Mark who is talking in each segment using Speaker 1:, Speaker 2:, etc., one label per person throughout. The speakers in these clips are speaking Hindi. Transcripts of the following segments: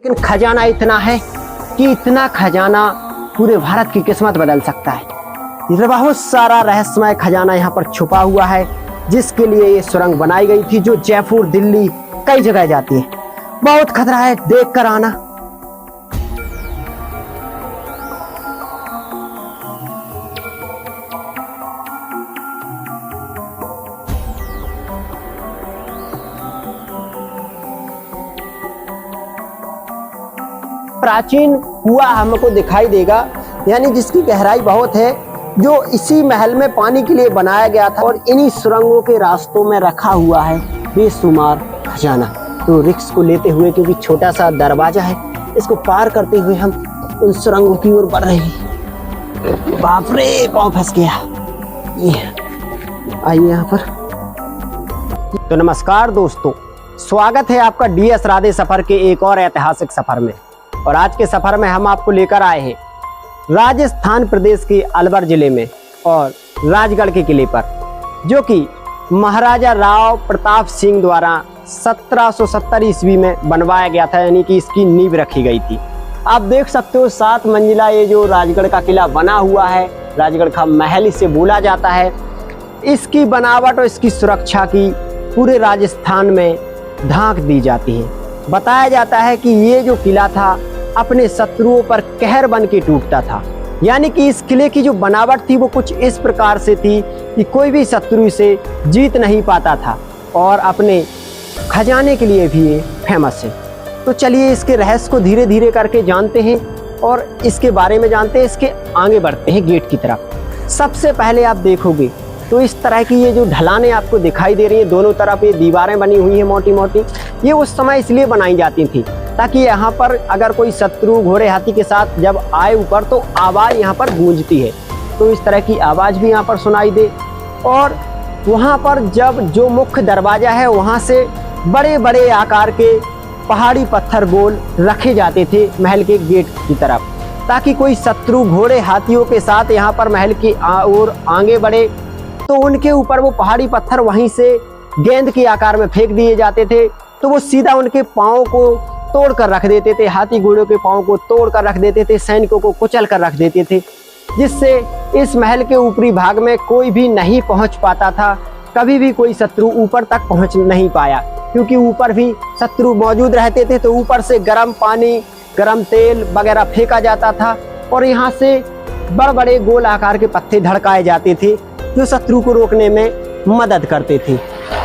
Speaker 1: लेकिन खजाना इतना है कि इतना खजाना पूरे भारत की किस्मत बदल सकता है। ये बहुत सारा रहस्यमय खजाना यहाँ पर छुपा हुआ है, जिसके लिए ये सुरंग बनाई गई थी, जो जयपुर, दिल्ली, कई जगह जाती है। बहुत खतरा है, देख कर आना। प्राचीन कुआं हमको दिखाई देगा, यानी जिसकी गहराई बहुत है, जो इसी महल में पानी के लिए बनाया गया था और इन्हीं सुरंगों के रास्तों में रखा हुआ है बेशुमार खजाना। तो रिस्क को लेते हुए, क्योंकि छोटा सा दरवाजा है, इसको पार करते हुए हम उन सुरंगों की ओर बढ़ रहे हैं। बाप रे, पाँव फंस गया। आइए यहाँ पर। तो नमस्कार दोस्तों, स्वागत है आपका DS राधे सफर के एक और ऐतिहासिक सफर में। और आज के सफर में हम आपको लेकर आए हैं राजस्थान प्रदेश के अलवर जिले में और राजगढ़ के किले पर, जो कि महाराजा राव प्रताप सिंह द्वारा 1770 ईस्वी में बनवाया गया था, यानी कि इसकी नींव रखी गई थी। आप देख सकते हो 7 मंजिला ये जो राजगढ़ का किला बना हुआ है, राजगढ़ का महल इसे बोला जाता है। इसकी बनावट और इसकी सुरक्षा की पूरे राजस्थान में धाक दी जाती है। बताया जाता है कि ये जो किला था अपने शत्रुओं पर कहर बन के टूटता था, यानी कि इस किले की जो बनावट थी वो कुछ इस प्रकार से थी कि कोई भी शत्रु इसे जीत नहीं पाता था, और अपने खजाने के लिए भी ये फेमस है। तो चलिए इसके रहस्य को धीरे धीरे करके जानते हैं और इसके बारे में जानते हैं। इसके आगे बढ़ते हैं गेट की तरफ। सबसे पहले आप देखोगे तो इस तरह की ये जो ढलानें आपको दिखाई दे रही है, दोनों तरफ ये दीवारें बनी हुई हैं मोटी मोटी। ये उस समय इसलिए बनाई जाती थी ताकि यहाँ पर अगर कोई शत्रु घोड़े हाथी के साथ जब आए ऊपर, तो आवाज़ यहाँ पर गूंजती है, तो इस तरह की आवाज़ भी यहाँ पर सुनाई दे। और वहाँ पर जब जो मुख्य दरवाज़ा है, वहाँ से बड़े बड़े आकार के पहाड़ी पत्थर गोल रखे जाते थे महल के गेट की तरफ, ताकि कोई शत्रु घोड़े हाथियों के साथ यहाँ पर महल की ओर आगे बढ़े तो उनके ऊपर वो पहाड़ी पत्थर वहीं से गेंद के आकार में फेंक दिए जाते थे, तो वो सीधा उनके पाँव को तोड़ कर रख देते थे, हाथी घोड़ों के पाँव को तोड़ कर रख देते थे, सैनिकों को कुचल कर रख देते थे, जिससे इस महल के ऊपरी भाग में कोई भी नहीं पहुंच पाता था। कभी भी कोई शत्रु ऊपर तक पहुंच नहीं पाया, क्योंकि ऊपर भी शत्रु मौजूद रहते थे। तो ऊपर से गर्म पानी, गर्म तेल वगैरह फेंका जाता था और यहाँ से बड़े बड़े गोल आकार के पत्थर धड़काए जाते थे, जो शत्रु को रोकने में मदद करते थे।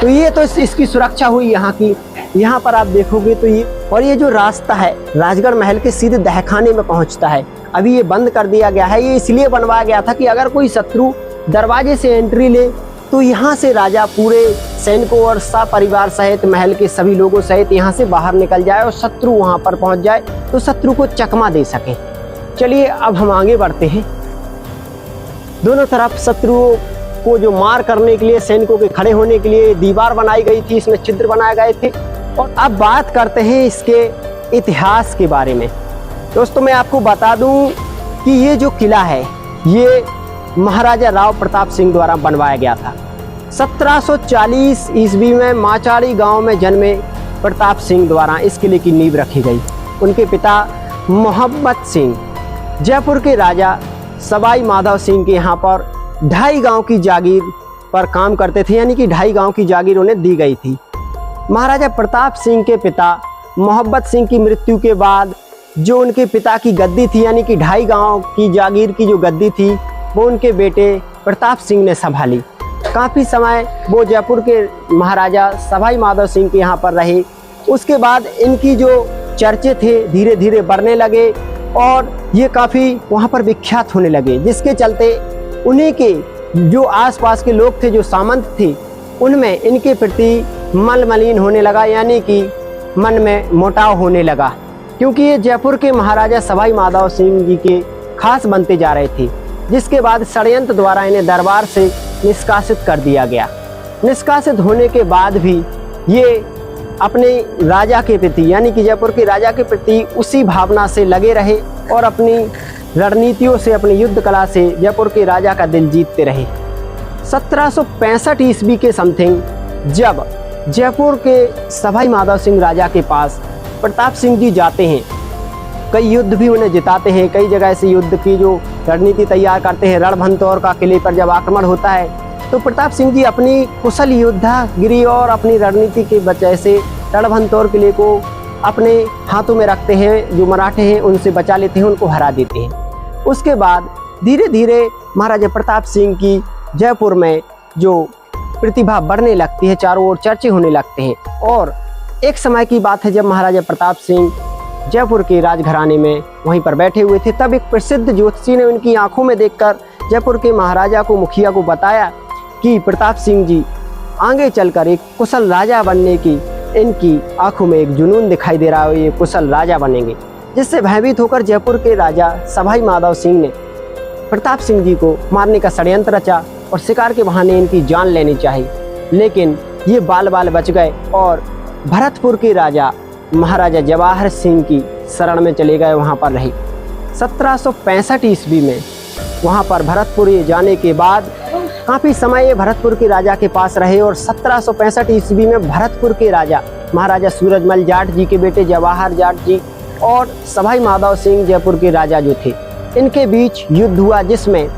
Speaker 1: तो ये तो इसकी सुरक्षा हुई यहाँ की। यहाँ पर आप देखोगे तो ये जो रास्ता है राजगढ़ महल के सीधे दहखाने में पहुँचता है। अभी ये बंद कर दिया गया है। ये इसलिए बनवाया गया था कि अगर कोई शत्रु दरवाजे से एंट्री ले तो यहाँ से राजा पूरे सैनिकों और सपरिवार सहित महल के सभी लोगों सहित यहाँ से बाहर निकल जाए और शत्रु वहाँ पर पहुँच जाए तो शत्रु को चकमा दे सके। चलिए अब हम आगे बढ़ते हैं। दोनों तरफ शत्रुओं को जो मार करने के लिए, सैनिकों के खड़े होने के लिए दीवार बनाई गई थी, इसमें छिद्र बनाए गए थे। और अब बात करते हैं इसके इतिहास के बारे में। दोस्तों मैं आपको बता दूं कि ये जो किला है ये महाराजा राव प्रताप सिंह द्वारा बनवाया गया था। 1740 ईस्वी में माचाड़ी गांव में जन्मे प्रताप सिंह द्वारा इस किले की नींव रखी गई। उनके पिता मोहब्बत सिंह जयपुर के राजा सवाई माधव सिंह के यहाँ पर 2.5 गांव की जागीर पर काम करते थे, यानी कि 2.5 गांव की जागीर उन्हें दी गई थी। महाराजा प्रताप सिंह के पिता मोहब्बत सिंह की मृत्यु के बाद जो उनके पिता की गद्दी थी, यानी कि 2.5 गांव की जागीर की जो गद्दी थी, वो उनके बेटे प्रताप सिंह ने संभाली। काफ़ी समय वो जयपुर के महाराजा सवाई माधव सिंह के यहाँ पर रहे। उसके बाद इनकी जो चर्चे थे धीरे धीरे बढ़ने लगे और ये काफ़ी वहाँ पर विख्यात होने लगे, जिसके चलते उन्हीं के जो आसपास के लोग थे, जो सामंत थे, उनमें इनके प्रति मलिन होने लगा, यानी कि मन में मोटाव होने लगा, क्योंकि ये जयपुर के महाराजा सवाई माधव सिंह जी के खास बनते जा रहे थे। जिसके बाद षड्यंत्र द्वारा इन्हें दरबार से निष्कासित कर दिया गया। निष्कासित होने के बाद भी ये अपने राजा के प्रति, यानी कि जयपुर के राजा के प्रति उसी भावना से लगे रहे और अपनी रणनीतियों से, अपनी युद्ध कला से जयपुर के राजा का दिल जीतते रहे। 1765 ईस्वी के समथिंग जब जयपुर के सवाई माधव सिंह राजा के पास प्रताप सिंह जी जाते हैं, कई युद्ध भी उन्हें जिताते हैं, कई जगह से युद्ध की जो रणनीति तैयार करते हैं। रणभंतौर का किले पर जब आक्रमण होता है तो प्रताप सिंह जी अपनी कुशल योद्धागिरी और अपनी रणनीति की वजह से रणभंतौर किले को अपने हाथों में रखते हैं। जो मराठे हैं उनसे बचा लेते हैं, उनको हरा देते हैं। उसके बाद धीरे धीरे महाराजा प्रताप सिंह की जयपुर में जो प्रतिभा बढ़ने लगती है, चारों ओर चर्चे होने लगते हैं। और एक समय की बात है जब महाराजा प्रताप सिंह जयपुर के राजघराने में वहीं पर बैठे हुए थे, तब एक प्रसिद्ध ज्योतिषी ने उनकी आंखों में देखकर जयपुर के महाराजा को, मुखिया को बताया कि प्रताप सिंह जी आगे चलकर एक कुशल राजा बनने की इनकी आंखों में एक जुनून दिखाई दे रहा है, ये कुशल राजा बनेंगे। जिससे भयभीत होकर जयपुर के राजा सवाई माधव सिंह ने प्रताप सिंह जी को मारने का षड्यंत्र रचा और शिकार के बहाने इनकी जान लेनी चाहिए। लेकिन ये बाल बाल बच गए और भरतपुर के राजा महाराजा जवाहर सिंह की शरण में चले गए, वहाँ पर रहे। 1765 ईस्वी में वहाँ पर भरतपुर जाने के बाद काफ़ी समय ये भरतपुर के राजा के पास रहे और 1765 ईस्वी में भरतपुर के राजा महाराजा सूरजमल जाट जी के बेटे जवाहर जाट जी और सवाई माधव सिंह जयपुर के राजा जो थे, इनके बीच युद्ध हुआ, जिसमें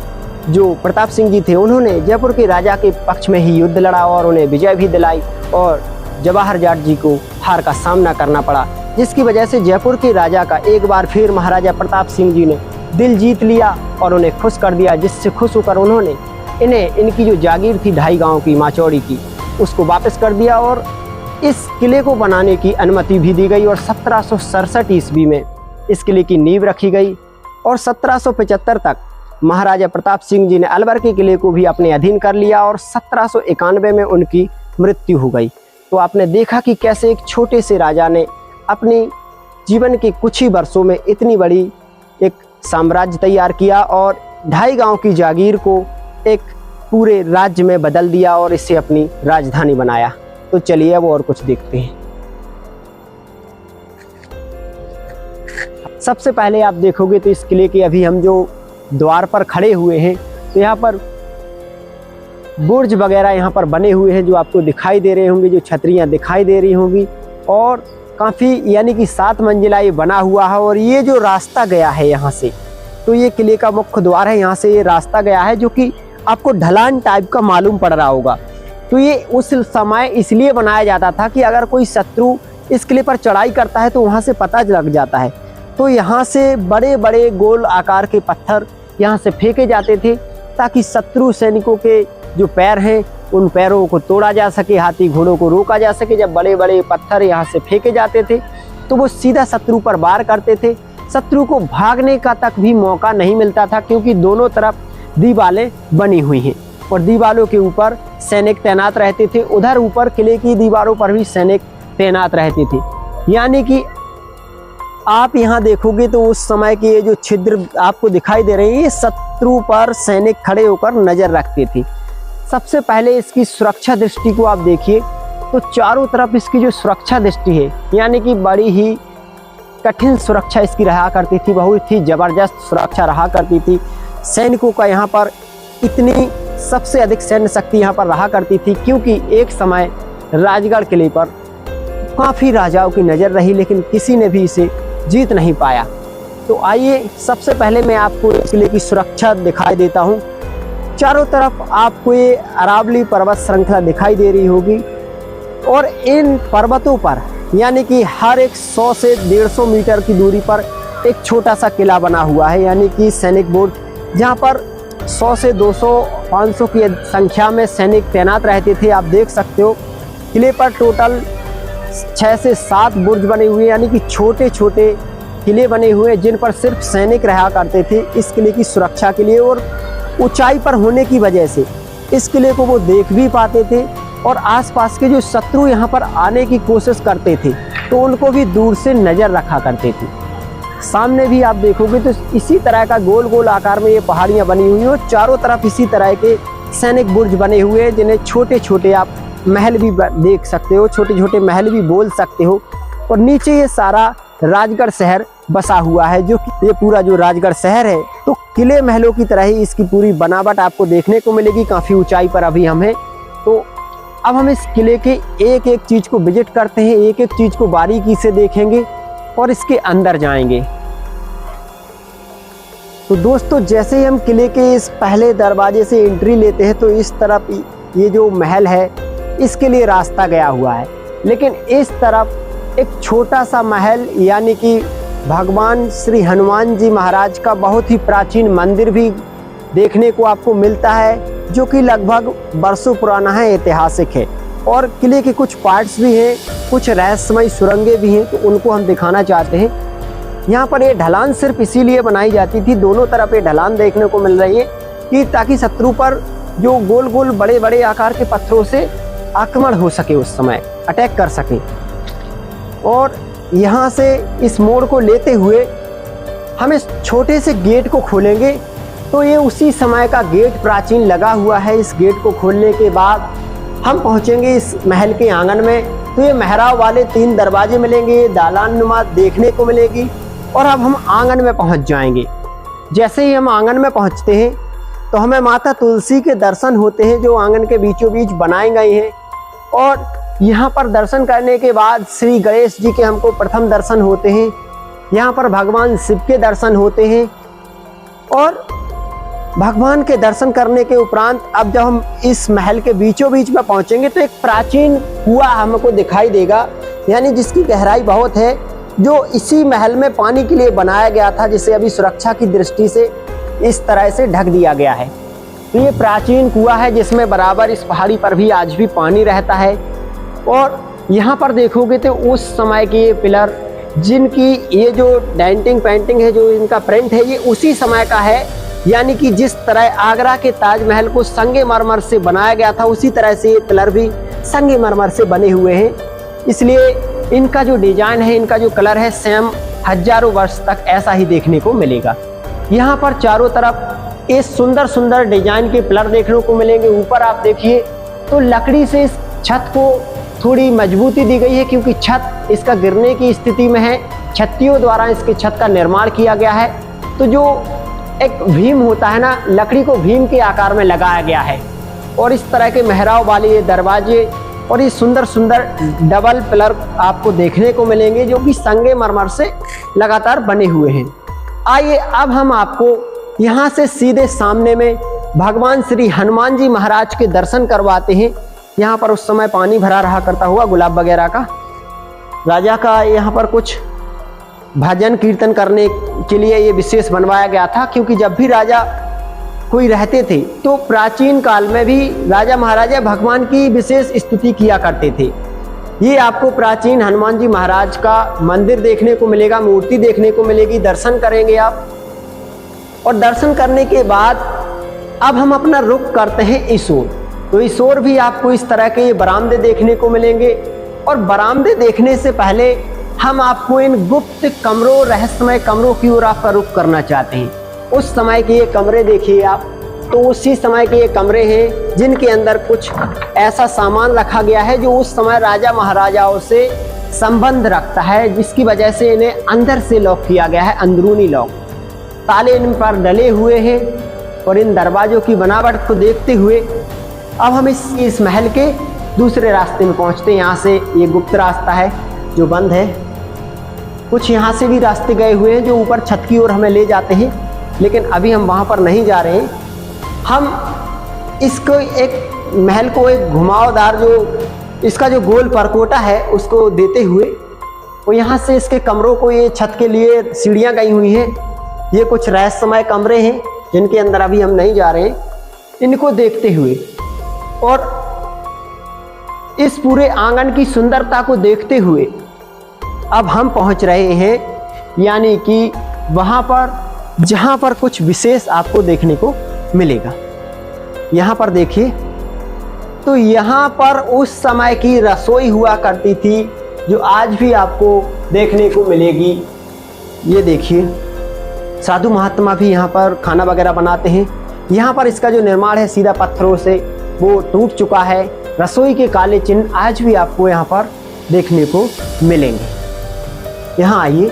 Speaker 1: जो प्रताप सिंह जी थे उन्होंने जयपुर के राजा के पक्ष में ही युद्ध लड़ा और उन्हें विजय भी दिलाई और जवाहर जाट जी को हार का सामना करना पड़ा। जिसकी वजह से जयपुर के राजा का एक बार फिर महाराजा प्रताप सिंह जी ने दिल जीत लिया और उन्हें खुश कर दिया, जिससे खुश होकर उन्होंने इनकी जो जागीर थी 2.5 गांव की माचौड़ी की, उसको वापस कर दिया और इस किले को बनाने की अनुमति भी दी गई। और 1767 ईस्वी में इस किले की नींव रखी गई और 1775 तक महाराजा प्रताप सिंह जी ने अलवर के किले को भी अपने अधीन कर लिया और 1791 में उनकी मृत्यु हो गई। तो आपने देखा कि कैसे एक छोटे से राजा ने अपनी जीवन के कुछ ही वर्षों में इतनी बड़ी एक साम्राज्य तैयार किया और 2.5 गांव की जागीर को एक पूरे राज्य में बदल दिया और इसे अपनी राजधानी बनाया। तो चलिए अब और कुछ देखते हैं। सबसे पहले आप देखोगे तो इस किले के अभी हम जो द्वार पर खड़े हुए हैं तो यहाँ पर बुर्ज वगैरह यहाँ पर बने हुए हैं जो आपको दिखाई दे रहे होंगे, जो छतरियाँ दिखाई दे रही होंगी और काफ़ी यानी कि 7 मंजिला ये बना हुआ है। और ये जो रास्ता गया है यहाँ से, तो ये किले का मुख्य द्वार है, यहाँ से ये रास्ता गया है जो कि आपको ढलान टाइप का मालूम पड़ रहा होगा। तो ये उस समय इसलिए बनाया जाता था कि अगर कोई शत्रु इस किले पर चढ़ाई करता है तो वहाँ से पता लग जाता है। तो यहाँ से बड़े बड़े गोल आकार के पत्थर यहाँ से फेंके जाते थे ताकि शत्रु सैनिकों के जो पैर हैं उन पैरों को तोड़ा जा सके, हाथी घोड़ों को रोका जा सके। जब बड़े बड़े पत्थर यहाँ से फेंके जाते थे तो वो सीधा शत्रु पर वार करते थे। शत्रु को भागने का तक भी मौका नहीं मिलता था क्योंकि दोनों तरफ दीवारें बनी हुई हैं और दीवारों के ऊपर सैनिक तैनात रहते थे। उधर ऊपर किले की दीवारों पर भी सैनिक तैनात रहते थे। यानी कि आप यहाँ देखोगे तो उस समय के ये जो छिद्र आपको दिखाई दे रहे हैं, ये शत्रु पर सैनिक खड़े होकर नजर रखते थे। सबसे पहले इसकी सुरक्षा दृष्टि को आप देखिए तो चारों तरफ इसकी जो सुरक्षा दृष्टि है यानी कि बड़ी ही कठिन सुरक्षा इसकी रहा करती थी, बहुत ही जबरदस्त सुरक्षा रहा करती थी। सैनिकों का यहाँ पर इतनी सबसे अधिक सैन्य शक्ति यहाँ पर रहा करती थी क्योंकि एक समय राजगढ़ किले पर काफ़ी राजाओं की नज़र रही लेकिन किसी ने भी इसे जीत नहीं पाया। तो आइए सबसे पहले मैं आपको इस किले की सुरक्षा दिखाई देता हूँ। चारों तरफ आपको ये अरावली पर्वत श्रृंखला दिखाई दे रही होगी और इन पर्वतों पर यानी कि हर एक 100 से 150 मीटर की दूरी पर एक छोटा सा किला बना हुआ है यानी कि सैनिक बुर्ज, जहाँ पर 100 से 200 500 की संख्या में सैनिक तैनात रहते थे। आप देख सकते हो किले पर टोटल 6 से 7 बुर्ज बने हुए यानी कि छोटे छोटे किले बने हुए जिन पर सिर्फ सैनिक रहा करते थे इस किले की सुरक्षा के लिए। और ऊंचाई पर होने की वजह से इस किले को वो देख भी पाते थे और आसपास के जो शत्रु यहाँ पर आने की कोशिश करते थे तो उनको भी दूर से नज़र रखा करते थे। सामने भी आप देखोगे तो इसी तरह का गोल गोल आकार में ये पहाड़ियाँ बनी हुई हैं और चारों तरफ इसी तरह के सैनिक बुर्ज बने हुए हैं जिन्हें छोटे छोटे आप महल भी देख सकते हो, छोटे छोटे महल भी बोल सकते हो। और नीचे ये सारा राजगढ़ शहर बसा हुआ है जो कि ये पूरा जो राजगढ़ शहर है तो किले महलों की तरह ही इसकी पूरी बनावट आपको देखने को मिलेगी। काफ़ी ऊंचाई पर अभी हम हैं। तो अब हम इस किले के एक एक चीज को विजिट करते हैं, एक एक चीज को बारीकी से देखेंगे और इसके अंदर जाएंगे। तो दोस्तों, जैसे ही हम किले के इस पहले दरवाजे से एंट्री लेते हैं तो इस तरफ ये जो महल है इसके लिए रास्ता गया हुआ है, लेकिन इस तरफ एक छोटा सा महल यानी कि भगवान श्री हनुमान जी महाराज का बहुत ही प्राचीन मंदिर भी देखने को आपको मिलता है, जो कि लगभग वर्षों पुराना है, ऐतिहासिक है। और किले के कुछ पार्ट्स भी हैं, कुछ रहस्यमय सुरंगें भी हैं, तो उनको हम दिखाना चाहते हैं। यहाँ पर ये ढलान सिर्फ इसीलिए बनाई जाती थी, दोनों तरफ ये ढलान देखने को मिल रही है कि ताकि शत्रु पर जो गोल गोल बड़े बड़े आकार के पत्थरों से आक्रमण हो सके, उस समय अटैक कर सके। और यहाँ से इस मोड़ को लेते हुए हम इस छोटे से गेट को खोलेंगे तो ये उसी समय का गेट प्राचीन लगा हुआ है। इस गेट को खोलने के बाद हम पहुँचेंगे इस महल के आंगन में, तो ये मेहराब वाले 3 दरवाजे मिलेंगे, दालानुमा देखने को मिलेगी और अब हम आंगन में पहुँच जाएंगे। जैसे ही हम आंगन में पहुँचते हैं तो हमें माता तुलसी के दर्शन होते हैं, जो आंगन के बीचों बीच बनाए गए हैं। और यहाँ पर दर्शन करने के बाद श्री गणेश जी के हमको प्रथम दर्शन होते हैं, यहाँ पर भगवान शिव के दर्शन होते हैं। और भगवान के दर्शन करने के उपरांत अब जब हम इस महल के बीचों बीच में पहुँचेंगे तो एक प्राचीन कुआं हमको दिखाई देगा, यानी जिसकी गहराई बहुत है, जो इसी महल में पानी के लिए बनाया गया था, जिसे अभी सुरक्षा की दृष्टि से इस तरह से ढक दिया गया है। तो ये प्राचीन कुआं है जिसमें बराबर इस पहाड़ी पर भी आज भी पानी रहता है। और यहाँ पर देखोगे तो उस समय के ये पिलर, जिनकी ये जो डेंटिंग पेंटिंग है, जो इनका प्रिंट है, ये उसी समय का है। यानी कि जिस तरह आगरा के ताजमहल को संगमरमर से बनाया गया था, उसी तरह से ये पिलर भी संगमरमर से बने हुए हैं। इसलिए इनका जो डिजाइन है, इनका जो कलर है, सेम हजारों वर्ष तक ऐसा ही देखने को मिलेगा। यहाँ पर चारों तरफ इस सुंदर सुंदर डिजाइन के पिलर देखने को मिलेंगे। ऊपर आप देखिए तो लकड़ी से इस छत को थोड़ी मजबूती दी गई है, क्योंकि छत इसका गिरने की स्थिति में है। छत्तियों द्वारा इसके छत का निर्माण किया गया है। तो जो एक भीम होता है ना, लकड़ी को भीम के आकार में लगाया गया है। और इस तरह के मेहराब वाले ये दरवाजे और ये सुंदर सुंदर डबल पिलर आपको देखने को मिलेंगे, जो कि संगमरमर से लगातार बने हुए हैं। आइए अब हम आपको यहाँ से सीधे सामने में भगवान श्री हनुमान जी महाराज के दर्शन करवाते हैं। यहाँ पर उस समय पानी भरा रहा करता हुआ गुलाब वगैरह का। राजा का यहाँ पर कुछ भजन कीर्तन करने के लिए ये विशेष बनवाया गया था, क्योंकि जब भी राजा कोई रहते थे तो प्राचीन काल में भी राजा महाराजा भगवान की विशेष स्तुति किया करते थे। ये आपको प्राचीन हनुमान जी महाराज का मंदिर देखने को मिलेगा, मूर्ति देखने को मिलेगी। दर्शन करेंगे आप, और दर्शन करने के बाद अब हम अपना रुख करते हैं इस ओर। तो इस ओर भी आपको इस तरह के ये बरामदे देखने को मिलेंगे। और बरामदे देखने से पहले हम आपको इन गुप्त कमरों, रहस्यमय कमरों की ओर आपका रुख करना चाहते हैं। उस समय के ये कमरे देखिए आप, तो उसी समय के ये कमरे हैं जिनके अंदर कुछ ऐसा सामान रखा गया है जो उस समय राजा महाराजाओं से संबंध रखता है, जिसकी वजह से इन्हें अंदर से लॉक किया गया है, अंदरूनी लॉक। ताले इन पर डले हुए हैं। और इन दरवाजों की बनावट को देखते हुए अब हम इस महल के दूसरे रास्ते में पहुंचते हैं। यहाँ से ये गुप्त रास्ता है जो बंद है। कुछ यहाँ से भी रास्ते गए हुए हैं जो ऊपर छत की ओर हमें ले जाते हैं, लेकिन अभी हम वहाँ पर नहीं जा रहे हैं। हम इसको एक महल को एक घुमावदार, जो इसका जो गोल परकोटा है, उसको देते हुए और यहाँ से इसके कमरों को, ये छत के लिए सीढ़ियाँ गई हुई हैं। ये कुछ रहस्यमय कमरे हैं जिनके अंदर अभी हम नहीं जा रहे हैं। इनको देखते हुए और इस पूरे आंगन की सुंदरता को देखते हुए अब हम पहुंच रहे हैं, यानी कि वहां पर जहां पर कुछ विशेष आपको देखने को मिलेगा। यहाँ पर देखिए, तो यहाँ पर उस समय की रसोई हुआ करती थी, जो आज भी आपको देखने को मिलेगी। ये देखिए, साधु महात्मा भी यहाँ पर खाना वगैरह बनाते हैं। यहाँ पर इसका जो निर्माण है सीधा पत्थरों से, वो टूट चुका है। रसोई के काले चिन्ह आज भी आपको यहाँ पर देखने को मिलेंगे। यहाँ आइए,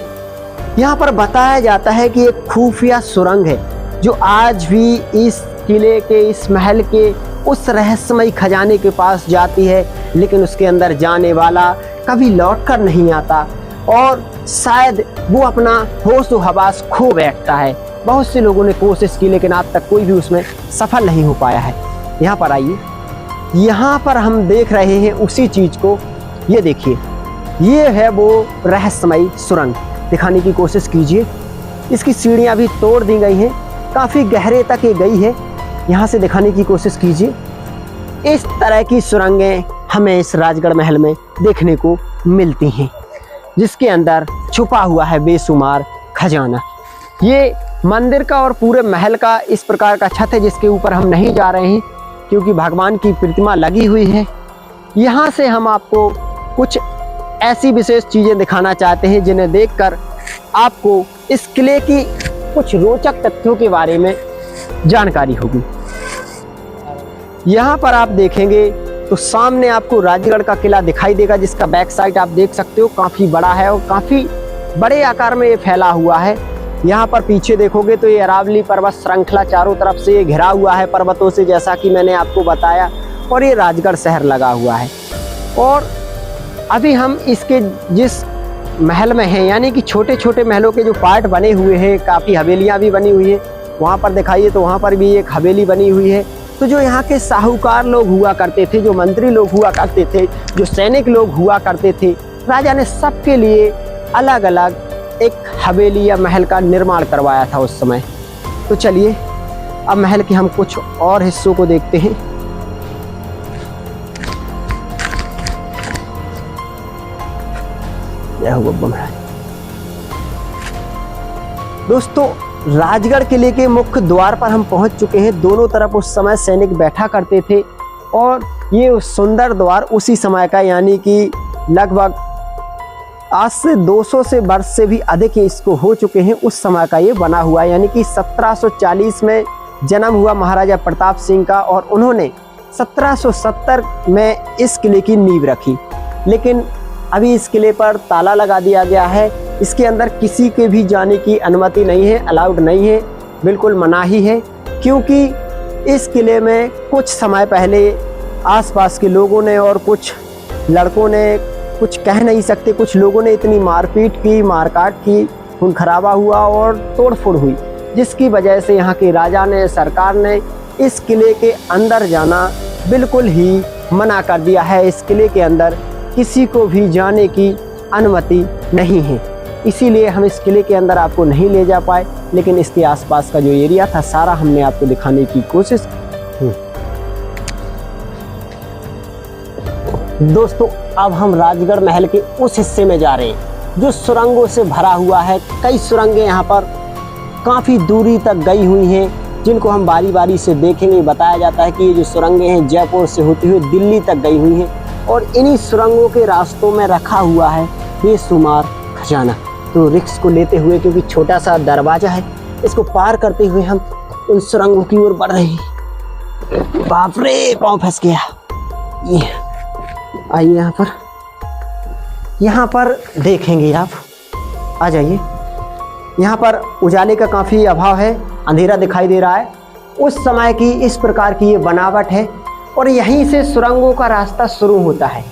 Speaker 1: यहाँ पर बताया जाता है कि एक खुफिया सुरंग है जो आज भी इस किले के, इस महल के उस रहस्यमयी खजाने के पास जाती है, लेकिन उसके अंदर जाने वाला कभी लौटकर नहीं आता और शायद वो अपना होश व हवास खो बैठता है। बहुत से लोगों ने कोशिश की, लेकिन आज तक कोई भी उसमें सफल नहीं हो पाया है। यहाँ पर आइए, यहाँ पर हम देख रहे हैं उसी चीज को। ये देखिए, ये है वो रहस्यमयी सुरंग। दिखाने की कोशिश कीजिए। इसकी सीढ़ियाँ भी तोड़ दी गई हैं, काफ़ी गहरे तक ये गई है। यहाँ से दिखाने की कोशिश कीजिए। इस तरह की सुरंगें हमें इस राजगढ़ महल में देखने को मिलती हैं, जिसके अंदर छुपा हुआ है बेशुमार खजाना। ये मंदिर का और पूरे महल का इस प्रकार का छत है, जिसके ऊपर हम नहीं जा रहे हैं क्योंकि भगवान की प्रतिमा लगी हुई है। यहाँ से हम आपको कुछ ऐसी विशेष चीज़ें दिखाना चाहते हैं जिन्हें देखकर आपको इस किले की कुछ रोचक तथ्यों के बारे में जानकारी होगी। यहाँ पर आप देखेंगे तो सामने आपको राजगढ़ का किला दिखाई देगा, जिसका बैक साइड आप देख सकते हो काफ़ी बड़ा है और काफ़ी बड़े आकार में ये फैला हुआ है। यहाँ पर पीछे देखोगे तो ये अरावली पर्वत श्रृंखला चारों तरफ से ये घिरा हुआ है पर्वतों से, जैसा कि मैंने आपको बताया, और ये राजगढ़ शहर लगा हुआ है। और अभी हम इसके जिस महल में हैं, यानी कि छोटे छोटे महलों के जो पार्ट बने हुए हैं, काफ़ी हवेलियाँ भी बनी हुई है। वहाँ पर दिखाइए तो वहाँ पर भी एक हवेली बनी हुई है। तो जो यहाँ के साहूकार लोग हुआ करते थे, जो मंत्री लोग हुआ करते थे, जो सैनिक लोग हुआ करते थे, राजा ने सबके लिए अलग अलग एक हवेली या महल का निर्माण करवाया था उस समय। तो चलिए अब महल के हम कुछ और हिस्सों को देखते हैं। जय हो बब्बा महाराज। दोस्तों, राजगढ़ किले के मुख्य द्वार पर हम पहुंच चुके हैं। दोनों तरफ उस समय सैनिक बैठा करते थे और ये सुंदर द्वार उसी समय का, यानी कि लगभग आज से 200 से वर्ष से भी अधिक इसको हो चुके हैं, उस समय का ये बना हुआ है। यानी कि 1740 में जन्म हुआ महाराजा प्रताप सिंह का और उन्होंने 1770 में इस किले की नींव रखी। लेकिन अभी इस किले पर ताला लगा दिया गया है। इसके अंदर किसी के भी जाने की अनुमति नहीं है, अलाउड नहीं है, बिल्कुल मनाही है, क्योंकि इस किले में कुछ समय पहले आसपास के लोगों ने और कुछ लड़कों ने, कुछ कह नहीं सकते, कुछ लोगों ने इतनी मारपीट की, मारकाट की, खून खराबा हुआ और तोड़फोड़ हुई, जिसकी वजह से यहाँ के राजा ने, सरकार ने इस किले के अंदर जाना बिल्कुल ही मना कर दिया है। इस किले के अंदर किसी को भी जाने की अनुमति नहीं है। इसीलिए हम इस किले के अंदर आपको नहीं ले जा पाए, लेकिन इसके आसपास का जो एरिया था सारा हमने आपको दिखाने की कोशिश की। दोस्तों, अब हम राजगढ़ महल के उस हिस्से में जा रहे हैं जो सुरंगों से भरा हुआ है। कई सुरंगें यहाँ पर काफ़ी दूरी तक गई हुई हैं, जिनको हम बारी बारी से देखेंगे। बताया जाता है कि ये जो सुरंगें हैं जयपुर से होती हुई दिल्ली तक गई हुई हैं और इन्हीं सुरंगों के रास्तों में रखा हुआ है बेशुमार खजाना। तो रिस्क को लेते हुए, क्योंकि छोटा सा दरवाजा है, इसको पार करते हुए हम उन सुरंगों की ओर बढ़ रहे हैं। बाप रे, पाँव फंस गया। ये आइए, यहाँ पर देखेंगे आप, आ जाइए। यहाँ पर उजाले का काफ़ी अभाव है, अंधेरा दिखाई दे रहा है। उस समय की इस प्रकार की ये बनावट है और यहीं से सुरंगों का रास्ता शुरू होता है।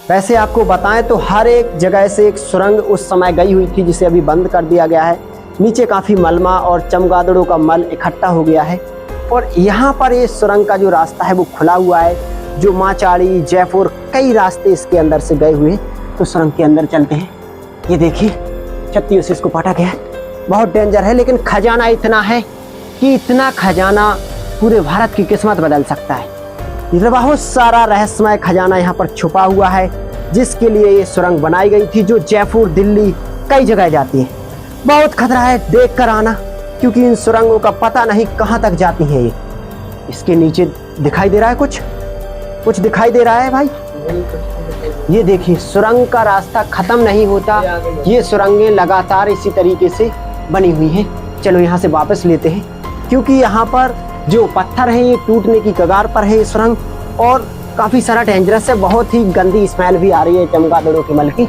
Speaker 1: वैसे आपको बताएं तो हर एक जगह से एक सुरंग उस समय गई हुई थी, जिसे अभी बंद कर दिया गया है। नीचे काफ़ी मलमा और चमगादड़ों का मल इकट्ठा हो गया है और यहाँ पर ये सुरंग का जो रास्ता है वो खुला हुआ है। जो माचाड़ी, जयपुर, कई रास्ते इसके अंदर से गए हुए हैं। तो सुरंग के अंदर चलते हैं। ये देखिए, छत्तियों से इसको काटा गया है, बहुत डेंजर है, लेकिन खजाना इतना है कि इतना खजाना पूरे भारत की किस्मत बदल सकता है। बहुत सारा रहस्यमय खजाना यहाँ पर छुपा हुआ है, जिसके लिए ये सुरंग बनाई गई थी, जो जयपुर, दिल्ली, कई जगह जाती है। बहुत खतरा है देख कर आना, क्योंकि इन सुरंगों का पता नहीं कहाँ तक जाती है। ये इसके नीचे दिखाई दे रहा है, कुछ दिखाई दे रहा है भाई। ये देखिए, सुरंग का रास्ता खत्म नहीं होता। ये सुरंगें लगातार इसी तरीके से बनी हुई हैं। चलो यहाँ से वापस लेते हैं, क्योंकि यहाँ पर जो पत्थर है ये टूटने की कगार पर है ये सुरंग, और काफ़ी सारा डेंजरस है। बहुत ही गंदी स्मेल भी आ रही है चमगादड़ों के मल की।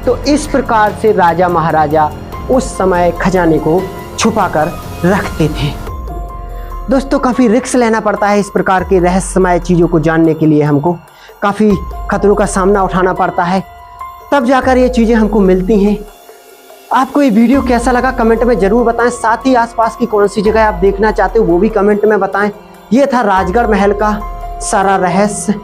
Speaker 1: तो इस प्रकार से राजा महाराजा उस समय खजाने को छुपा कर रखते थे। दोस्तों काफ़ी रिस्क लेना पड़ता है इस प्रकार के रहस्यमय चीज़ों को जानने के लिए। हमको काफ़ी खतरों का सामना उठाना पड़ता है, तब जाकर ये चीज़ें हमको मिलती हैं। आपको ये वीडियो कैसा लगा कमेंट में ज़रूर बताएं। साथ ही आसपास की कौन सी जगह आप देखना चाहते हो वो भी कमेंट में बताएं। ये था राजगढ़ महल का सारा रहस्य,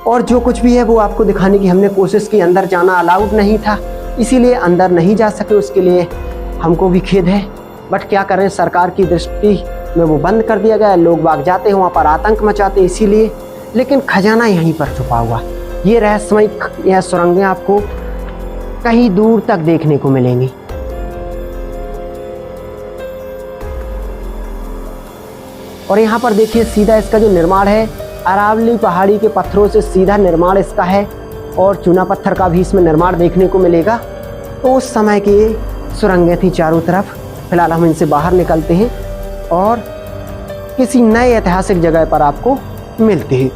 Speaker 1: और जो कुछ भी है वो आपको दिखाने की हमने कोशिश की। अंदर जाना अलाउड नहीं था, इसीलिए अंदर नहीं जा सके, उसके लिए हमको भी खेद है। बट क्या करें, सरकार की दृष्टि में वो बंद कर दिया गया। लोग भाग जाते हैं वहाँ पर, आतंक मचाते इसीलिए, लेकिन खजाना यहीं पर छुपा हुआ। ये रहस्यमय यह सुरंगें आपको कहीं दूर तक देखने को मिलेंगी। और यहाँ पर देखिए सीधा इसका जो निर्माण है अरावली पहाड़ी के पत्थरों से सीधा निर्माण इसका है, और चूना पत्थर का भी इसमें निर्माण देखने को मिलेगा। तो उस समय की ये सुरंगें थी चारों तरफ। फिलहाल हम इनसे बाहर निकलते हैं और किसी नए ऐतिहासिक जगह पर आपको मिलते हैं।